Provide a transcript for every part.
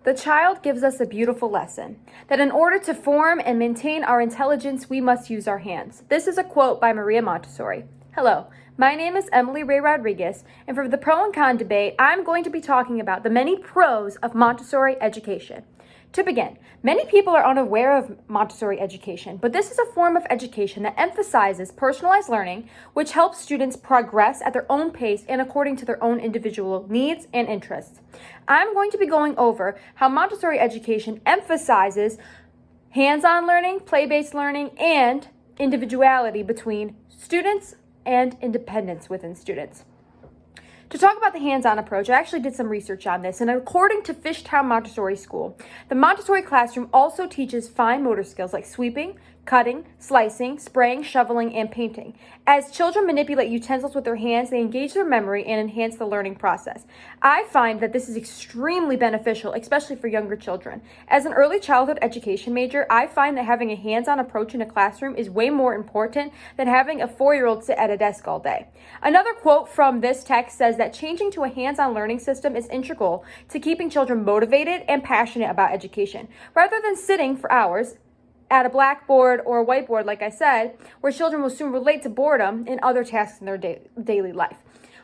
The child gives us a beautiful lesson that in order to form and maintain our intelligence, we must use our hands. This is a quote by Maria Montessori. Hello, my name is Emily Ray Rodriguez, and for the pro and con debate, I'm going to be talking about the many pros of Montessori education. To begin, many people are unaware of Montessori education, but this is a form of education that emphasizes personalized learning, which helps students progress at their own pace and according to their own individual needs and interests. I'm going to be going over how Montessori education emphasizes hands-on learning, play-based learning, and individuality between students and independence within students. To talk about the hands-on approach, I actually did some research on this, and according to Fishtown Montessori School, the Montessori classroom also teaches fine motor skills like sweeping, cutting, slicing, spraying, shoveling, and painting. As children manipulate utensils with their hands, they engage their memory and enhance the learning process. I find that this is extremely beneficial, especially for younger children. As an early childhood education major, I find that having a hands-on approach in a classroom is way more important than having a 4-year-old sit at a desk all day. Another quote from this text says that changing to a hands-on learning system is integral to keeping children motivated and passionate about education, rather than sitting for hours at a blackboard or a whiteboard, like I said, where children will soon relate to boredom and other tasks in their daily life.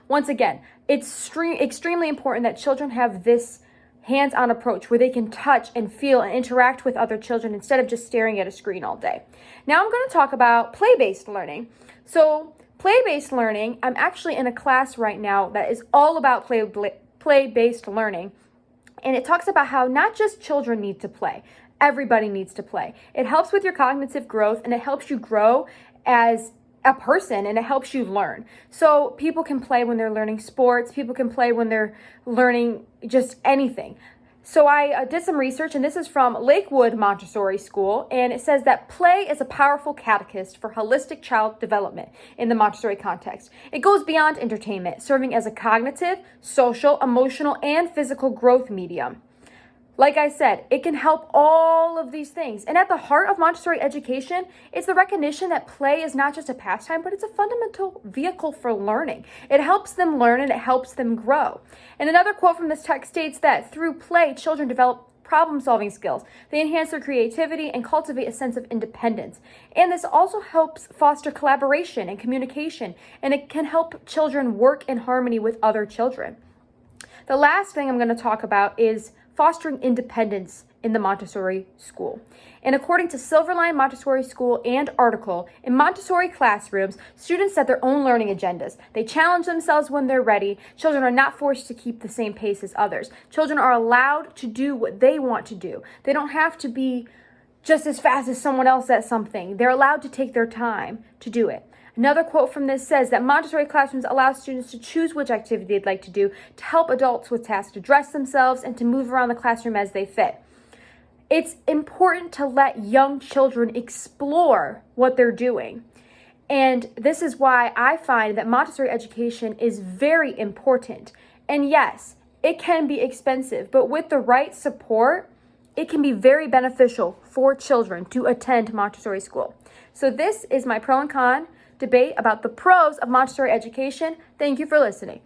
Once again, it's extremely important that children have this hands-on approach where they can touch and feel and interact with other children instead of just staring at a screen all day. Now I'm going to talk about play-based learning. So play-based learning, I'm actually in a class right now that is all about play-based learning. And it talks about how not just children need to play. Everybody needs to play. It helps with your cognitive growth, and it helps you grow as a person, and it helps you learn. So people can play when they're learning sports. People can play when they're learning just anything. So I did some research, and this is from Lakewood Montessori School, and it says that play is a powerful catechist for holistic child development in the Montessori context. It goes beyond entertainment, serving as a cognitive, social, emotional, and physical growth medium. Like I said, it can help all of these things. And at the heart of Montessori education is the recognition that play is not just a pastime, but it's a fundamental vehicle for learning. It helps them learn and it helps them grow. And another quote from this text states that through play, children develop problem-solving skills. They enhance their creativity and cultivate a sense of independence. And this also helps foster collaboration and communication, and it can help children work in harmony with other children. The last thing I'm going to talk about is fostering independence in the Montessori school. And according to Silverline Montessori School and article, in Montessori classrooms, students set their own learning agendas. They challenge themselves when they're ready. Children are not forced to keep the same pace as others. Children are allowed to do what they want to do. They don't have to be just as fast as someone else at something. They're allowed to take their time to do it. Another quote from this says that Montessori classrooms allow students to choose which activity they'd like to do to help adults with tasks to dress themselves and to move around the classroom as they fit. It's important to let young children explore what they're doing. And this is why I find that Montessori education is very important. And yes, it can be expensive, but with the right support, it can be very beneficial for children to attend Montessori school. So this is my pro and con debate about the pros of Montessori education. Thank you for listening.